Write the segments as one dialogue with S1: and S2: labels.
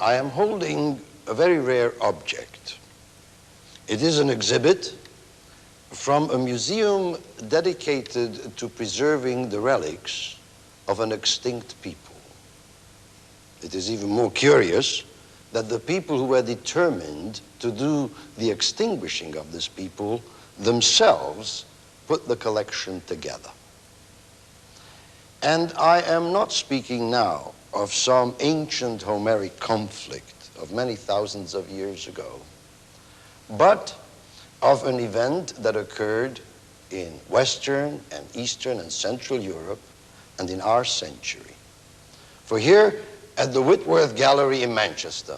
S1: I am holding a very rare object. It is an exhibit from a museum dedicated to preserving the relics of an extinct people. It is even more curious that the people who were determined to do the extinguishing of this people themselves put the collection together. And I am not speaking now of some ancient Homeric conflict of many thousands of years ago, but of an event that occurred in Western and Eastern and Central Europe and in our century. For here at the Whitworth Gallery in Manchester,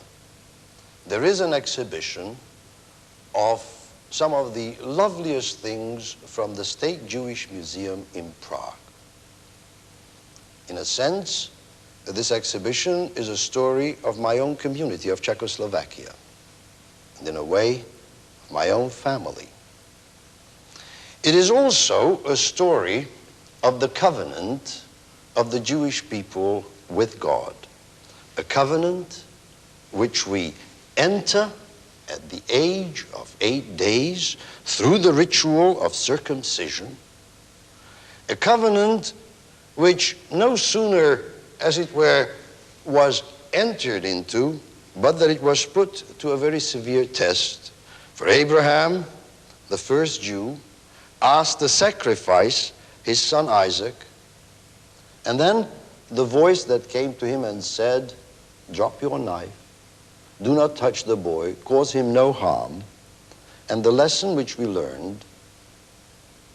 S1: there is an exhibition of some of the loveliest things from the State Jewish Museum in Prague. In a sense, this exhibition is a story of my own community of Czechoslovakia, and in a way, my own family. It is also a story of the covenant of the Jewish people with God, a covenant which we enter at the age of 8 days through the ritual of circumcision, a covenant which no sooner, as it were, was entered into, but that it was put to a very severe test. For Abraham, the first Jew, asked to sacrifice his son Isaac, and then the voice that came to him and said, "Drop your knife, do not touch the boy, cause him no harm." And the lesson which we learned,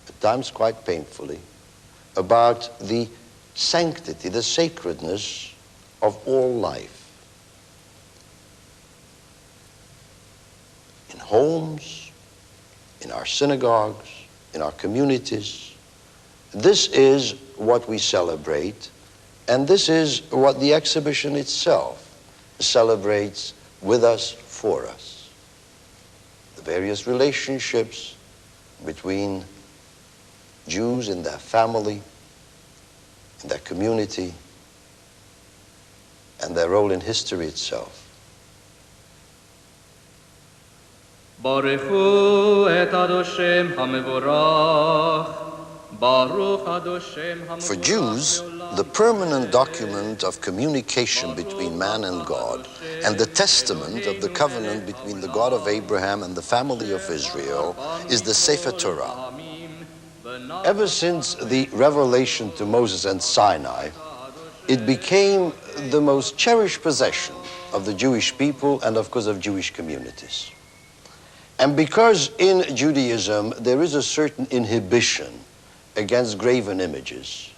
S1: at times quite painfully, about the sanctity, the sacredness of all life. In homes, in our synagogues, in our communities. This is what we celebrate, and this is what the exhibition itself celebrates with us, for us. The various relationships between Jews in their family, in their community, and their role in history itself.
S2: For
S1: Jews, the permanent document of communication between man and God, and the testament of the covenant between the God of Abraham and the family of Israel, is the Sefer Torah. Ever since the revelation to Moses and Sinai, it became the most cherished possession of the Jewish people and, of course, of Jewish communities. And because in Judaism there is a certain inhibition against graven images,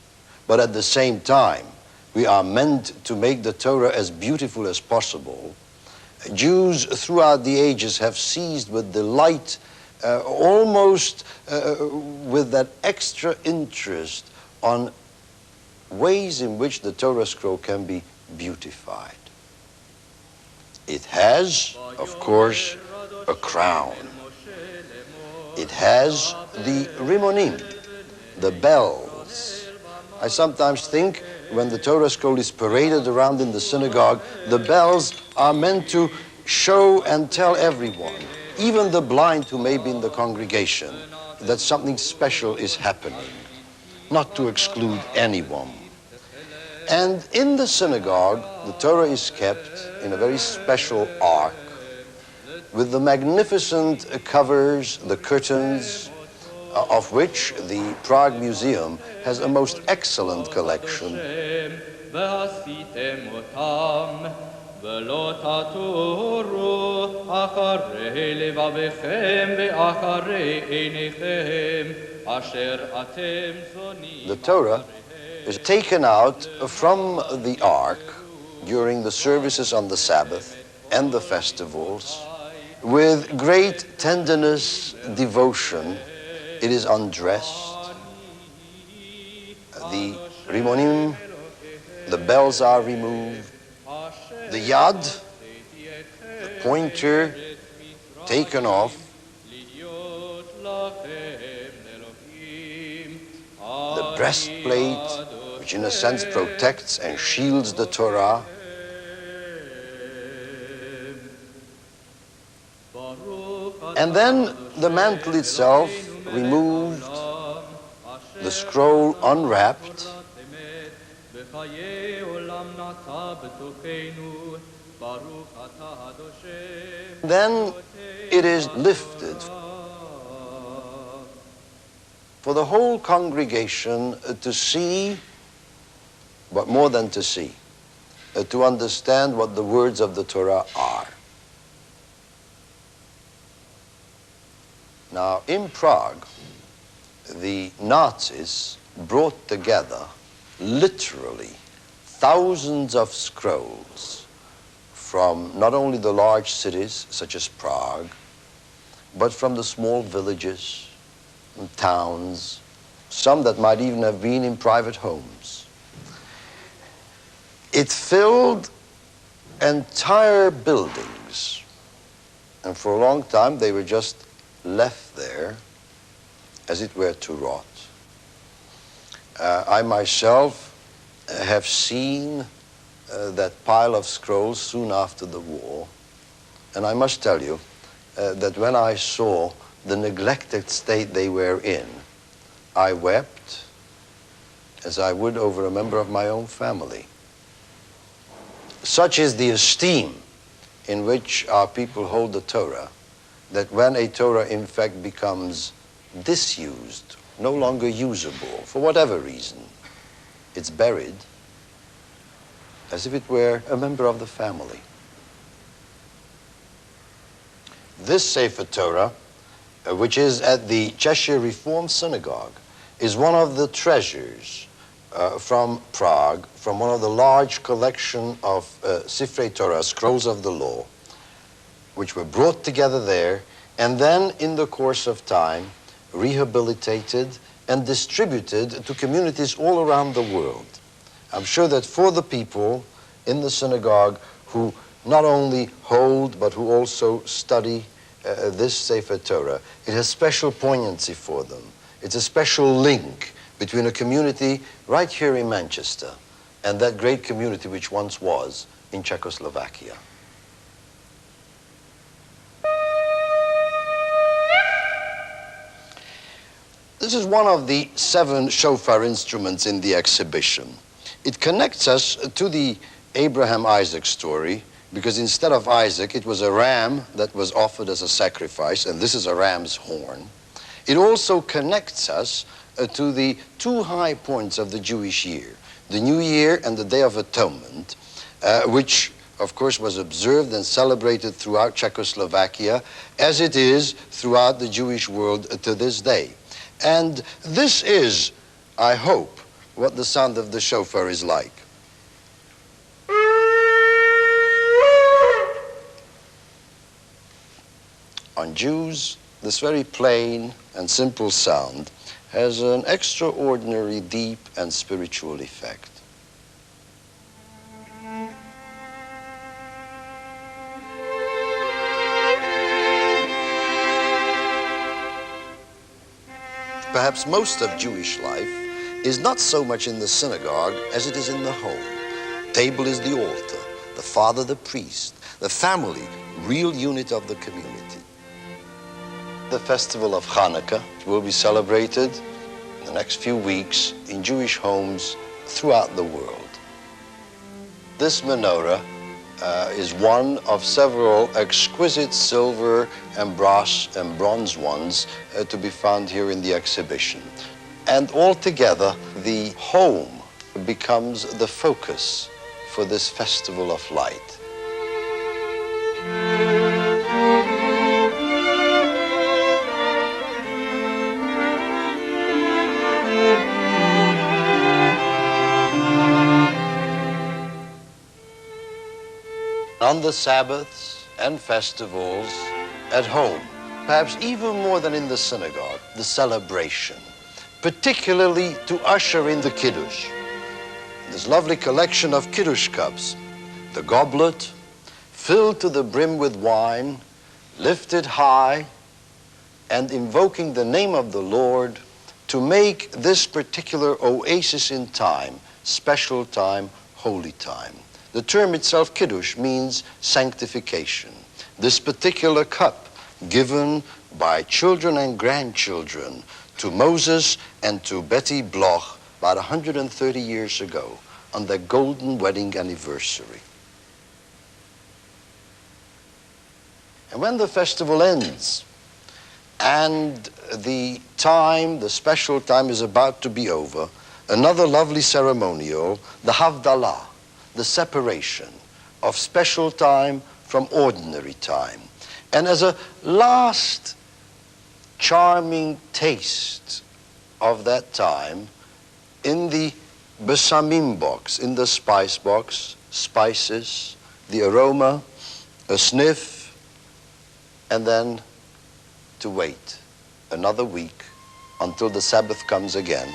S1: but at the same time we are meant to make the Torah as beautiful as possible, Jews throughout the ages have seized with delight, almost with that extra interest on ways in which the Torah scroll can be beautified. It has, of course, a crown. It has the rimonim, the bells. I sometimes think when the Torah scroll is paraded around in the synagogue, the bells are meant to show and tell everyone, even the blind who may be in the congregation, that something special is happening, not to exclude anyone. And in the synagogue, the Torah is kept in a very special ark with the magnificent covers, the curtains, of which the Prague Museum has a most excellent collection. The Torah is taken out from the ark during the services on the Sabbath and the festivals. With great tenderness, devotion, it is undressed. The rimonim, the bells are removed. The yad, the pointer, taken off. The breastplate, which in a sense protects and shields the Torah. And then the mantle itself removed, the scroll unwrapped, then it is lifted for the whole congregation to see, but more than to see, to understand what the words of the Torah are. Now, in Prague, the Nazis brought together literally thousands of scrolls from not only the large cities, such as Prague, but from the small villages and towns, some that might even have been in private homes. It filled entire buildings, and for a long time they were just left there, as it were, to rot. I myself have seen that pile of scrolls soon after the war, and I must tell you that when I saw the neglected state they were in, I wept as I would over a member of my own family. Such is the esteem in which our people hold the Torah, that when a Torah in fact becomes disused, no longer usable, for whatever reason, it's buried as if it were a member of the family. This Sefer Torah, which is at the Cheshire Reform Synagogue, is one of the treasures from Prague, from one of the large collection of Sifrei Torah, scrolls of the law, which were brought together there, and then in the course of time rehabilitated and distributed to communities all around the world. I'm sure that for the people in the synagogue who not only hold but who also study this Sefer Torah, it has special poignancy for them. It's a special link between a community right here in Manchester and that great community which once was in Czechoslovakia. This is one of the 7 shofar instruments in the exhibition. It connects us to the Abraham-Isaac story, because instead of Isaac, it was a ram that was offered as a sacrifice, and this is a ram's horn. It also connects us to the 2 high points of the Jewish year, the New Year and the Day of Atonement, which of course was observed and celebrated throughout Czechoslovakia, as it is throughout the Jewish world to this day. And this is, I hope, what the sound of the shofar is like. On Jews, this very plain and simple sound has an extraordinary deep and spiritual effect. Perhaps most of Jewish life is not so much in the synagogue as it is in the home. Table is the altar, the father the priest, the family, real unit of the community. The festival of Hanukkah will be celebrated in the next few weeks in Jewish homes throughout the world. This menorah is one of several exquisite silver and brass and bronze ones to be found here in the exhibition. And altogether, the home becomes the focus for this festival of light. On the Sabbaths and festivals, at home, perhaps even more than in the synagogue, the celebration, particularly to usher in the Kiddush. This lovely collection of Kiddush cups, the goblet filled to the brim with wine, lifted high, and invoking the name of the Lord to make this particular oasis in time, special time, holy time. The term itself, Kiddush, means sanctification. This particular cup given by children and grandchildren to Moses and to Betty Bloch about 130 years ago on their golden wedding anniversary. And when the festival ends and the special time is about to be over, another lovely ceremonial, the Havdalah, the separation of special time from ordinary time. And as a last charming taste of that time, in the besamim box, in the spice box, spices, the aroma, a sniff, and then to wait another week until the Sabbath comes again.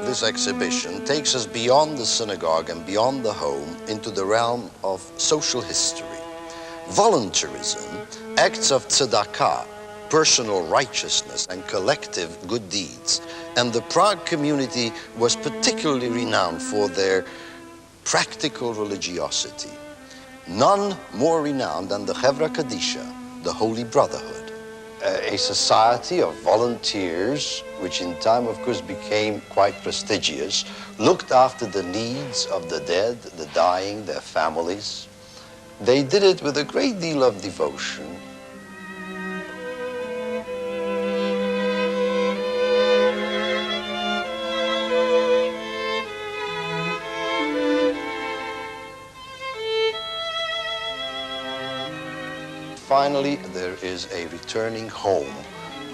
S1: This exhibition takes us beyond the synagogue and beyond the home into the realm of social history. Voluntarism, acts of tzedakah, personal righteousness and collective good deeds. And the Prague community was particularly renowned for their practical religiosity. None more renowned than the Chevra Kadisha, the Holy Brotherhood. A society of volunteers, which in time, of course, became quite prestigious, looked after the needs of the dead, the dying, their families. They did it with a great deal of devotion. Finally, there is a returning home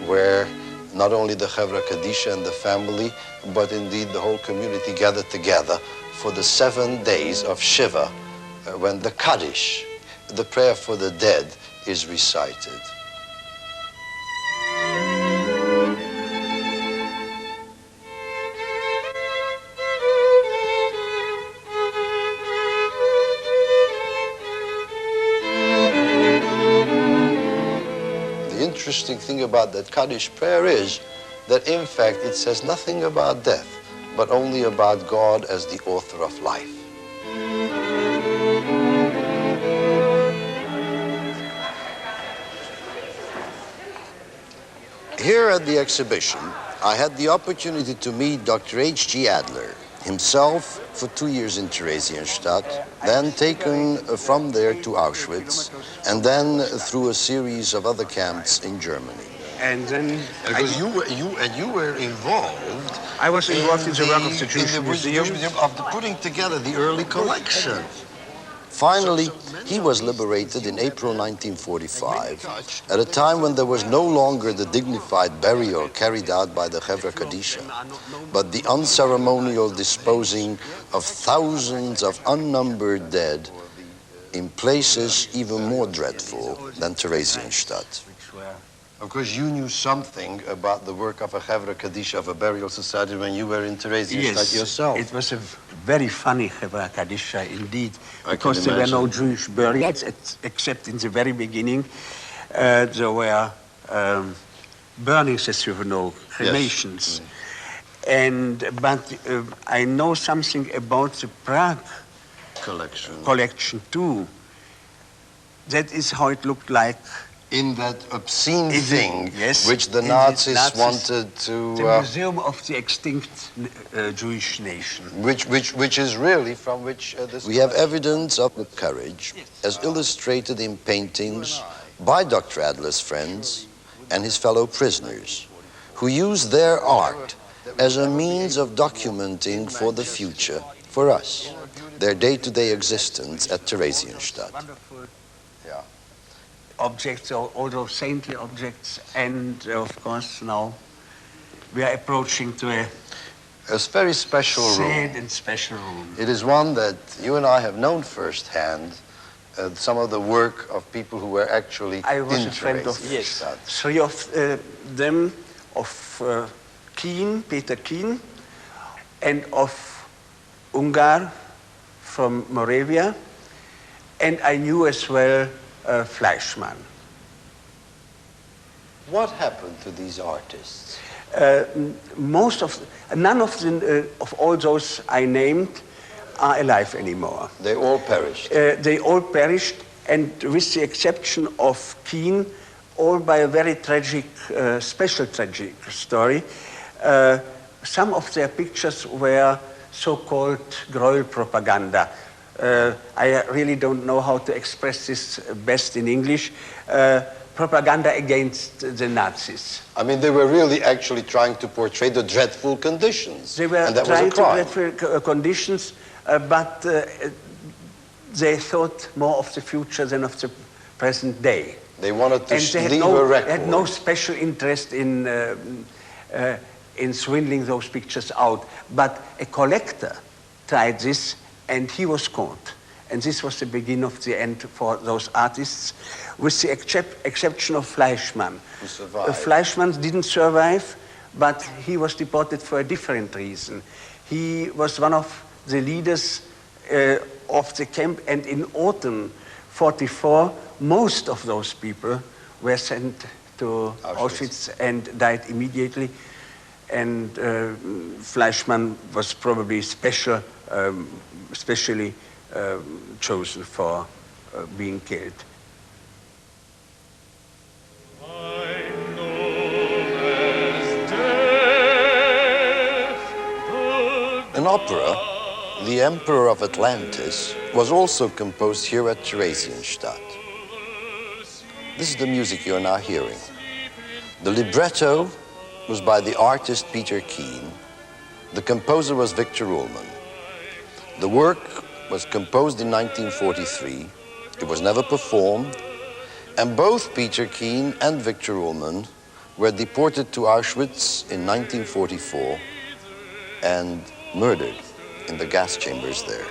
S1: where not only the Chevra Kadisha and the family, but indeed the whole community gathered together for the 7 days of Shiva, when the Kaddish, the prayer for the dead, is recited. The interesting thing about that Kaddish prayer is that in fact it says nothing about death, but only about God as the author of life. Here at the exhibition, I had the opportunity to meet Dr. H.G. Adler, himself for 2 years in Theresienstadt, then taken from there to Auschwitz, and then through a series of other camps in Germany.
S3: And then
S1: Because you were involved.
S3: I was involved in the work of the Jewish Museum.
S1: Of putting together the early collection. Finally, he was liberated in April 1945, at a time when there was no longer the dignified burial carried out by the Chevra Kadisha, but the unceremonial disposing of thousands of unnumbered dead in places even more dreadful than Theresienstadt. Of course, you knew something about the work of a Chevra Kadisha, of a burial society, when you were in Theresienstadt yourself.
S3: It was a very funny Chevra Kadisha indeed, because there were no Jewish burials, except in the very beginning. There were burnings, as you know, cremations.
S1: Yes.
S3: But I know something about the Prague collection too. That is how it looked like.
S1: In that obscene thing,
S3: yes,
S1: which the Nazis wanted to...
S3: The Museum of the Extinct Jewish Nation.
S1: Which is really from which this... We have evidence of the courage, as illustrated in paintings by Dr. Adler's friends and his fellow prisoners, who used their art as a means of documenting for the future, for us, their day-to-day existence at Theresienstadt.
S3: Objects, all those saintly objects, and of course now we are approaching to a
S1: A very special room.
S3: Sad and special room.
S1: It is one that you and I have known firsthand, some of the work of people who were actually
S3: I was a friend of three of them, of Keen, Peter Keen, and of Ungar from Moravia, and I knew as well Fleischmann.
S1: What happened to these artists?
S3: None of all those I named are alive anymore.
S1: They all perished.
S3: They all perished, and with the exception of Keen, all by a very tragic, special tragic story. Some of their pictures were so-called Gräuel propaganda. I really don't know how to express this best in English. Propaganda against the Nazis.
S1: I mean, they were really actually trying to portray the dreadful conditions.
S3: They were
S1: and that
S3: trying
S1: was a crime.
S3: to dreadful conditions, but they thought more of the future than of the present day.
S1: They wanted to leave
S3: a
S1: record.
S3: They had no special interest in swindling those pictures out. But a collector tried this, and he was caught. And this was the beginning of the end for those artists, with the exception of Fleischmann.
S1: Who survived.
S3: Fleischmann didn't survive, but he was deported for a different reason. He was one of the leaders of the camp, and in autumn 44, most of those people were sent to Auschwitz and died immediately. And Fleischmann was probably specially chosen for being killed.
S1: An opera, The Emperor of Atlantis, was also composed here at Theresienstadt. This is the music you are now hearing. The libretto was by the artist Peter Keen. The composer was Victor Ullmann. The work was composed in 1943. It was never performed, and both Peter Keen and Victor Ullmann were deported to Auschwitz in 1944 and murdered in the gas chambers there.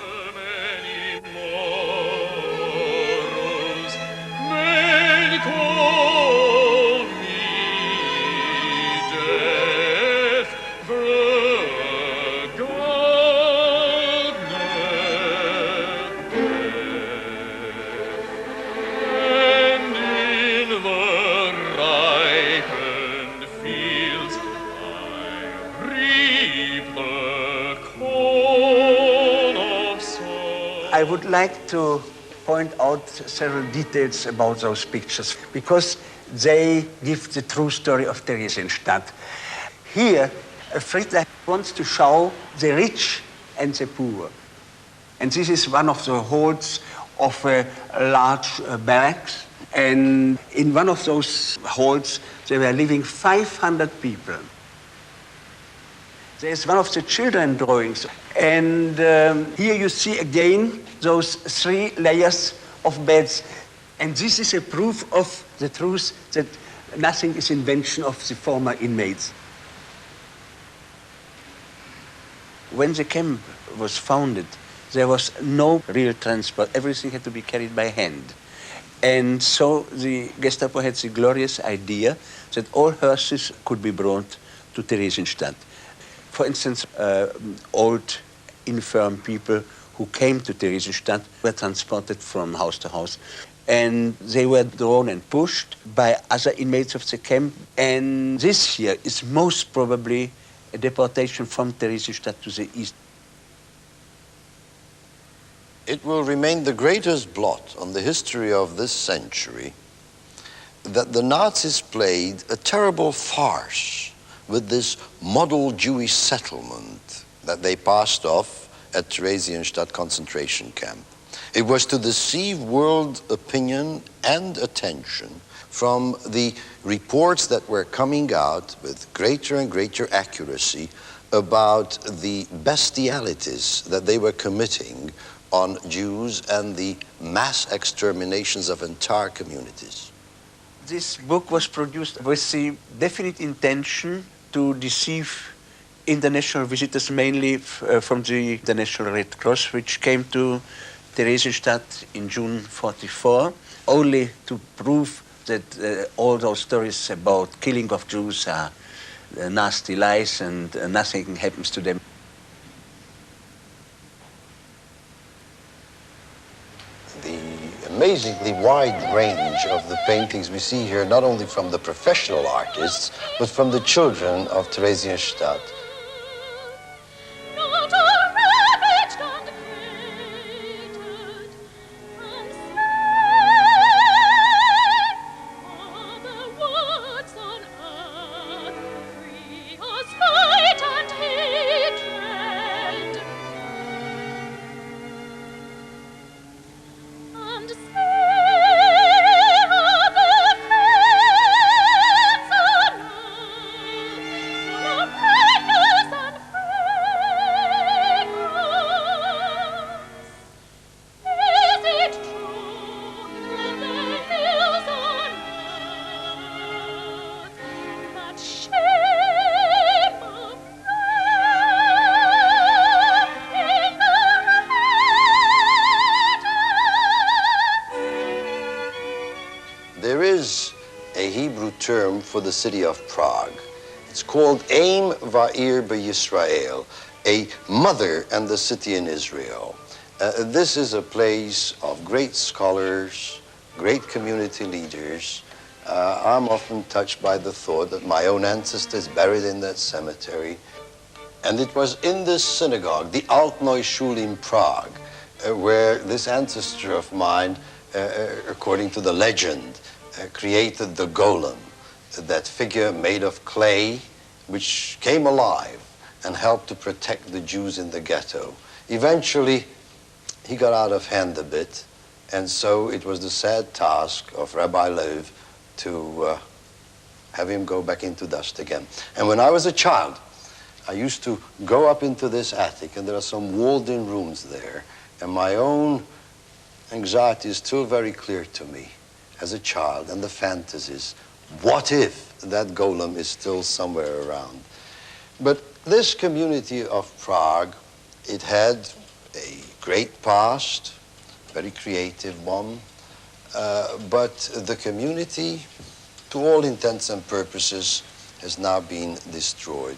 S3: I would like to point out several details about those pictures because they give the true story of Theresienstadt. Here, Friedrich wants to show the rich and the poor. And this is one of the halls of a large barracks. And in one of those halls, there were living 500 people. There's one of the children drawings. And here you see again those 3 layers of beds. And this is a proof of the truth that nothing is invention of the former inmates. When the camp was founded, there was no real transport. Everything had to be carried by hand. And so the Gestapo had the glorious idea that all hearses could be brought to Theresienstadt. For instance, old, infirm people who came to Theresienstadt were transported from house to house. And they were drawn and pushed by other inmates of the camp. And this here is most probably a deportation from Theresienstadt to the east.
S1: It will remain the greatest blot on the history of this century that the Nazis played a terrible farce with this model Jewish settlement that they passed off at Theresienstadt concentration camp. It was to deceive world opinion and attention from the reports that were coming out with greater and greater accuracy about the bestialities that they were committing on Jews and the mass exterminations of entire communities.
S3: This book was produced with the definite intention to deceive international visitors, mainly from the International Red Cross, which came to Theresienstadt in June 44, only to prove that all those stories about killing of Jews are nasty lies and nothing happens to them.
S1: The amazingly wide range of the paintings we see here, not only from the professional artists, but from the children of Theresienstadt. There is a Hebrew term for the city of Prague. It's called Aim Va'ir B'Yisrael, a mother and the city in Israel. This is a place of great scholars, great community leaders. I'm often touched by the thought that my own ancestor is buried in that cemetery. And it was in this synagogue, the Altneu Shul in Prague, where this ancestor of mine, according to the legend, created the golem, that figure made of clay, which came alive and helped to protect the Jews in the ghetto. Eventually, he got out of hand a bit, and so it was the sad task of Rabbi Lev to have him go back into dust again. And when I was a child, I used to go up into this attic, and there are some walled-in rooms there, and my own anxiety is still very clear to me as a child, and the fantasies. What if that golem is still somewhere around? But this community of Prague, it had a great past, very creative one, but the community, to all intents and purposes, has now been destroyed.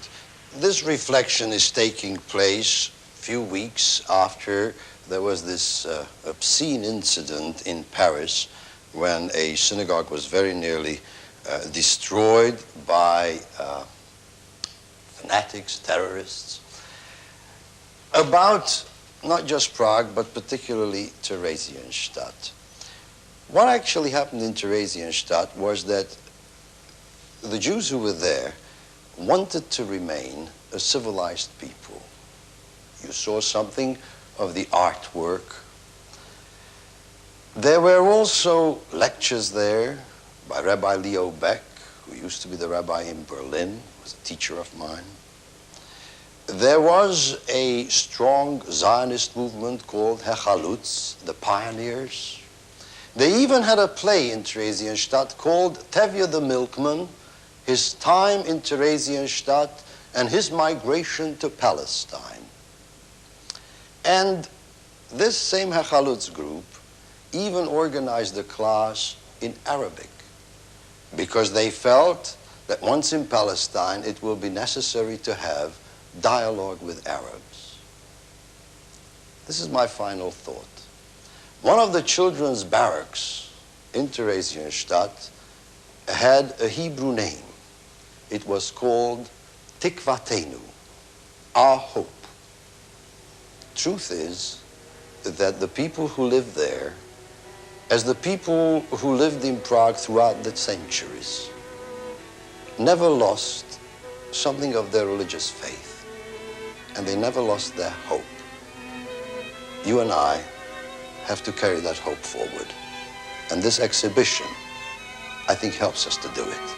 S1: This reflection is taking place a few weeks after there was this obscene incident in Paris when a synagogue was very nearly destroyed by fanatics, terrorists, about not just Prague, but particularly Theresienstadt. What actually happened in Theresienstadt was that the Jews who were there wanted to remain a civilized people. You saw something of the artwork. There were also lectures there by Rabbi Leo Beck, who used to be the rabbi in Berlin, was a teacher of mine. There was a strong Zionist movement called Hechalutz, the Pioneers. They even had a play in Theresienstadt called Tevye the Milkman, His Time in Theresienstadt and His Migration to Palestine. And this same Hechalutz group even organized a class in Arabic, because they felt that once in Palestine it will be necessary to have dialogue with Arabs. This is my final thought. One of the children's barracks in Theresienstadt had a Hebrew name. It was called Tikvatenu, our hope. Truth is that the people who lived there, as the people who lived in Prague throughout the centuries, never lost something of their religious faith, and they never lost their hope. You and I have to carry that hope forward, and this exhibition, I think, helps us to do it.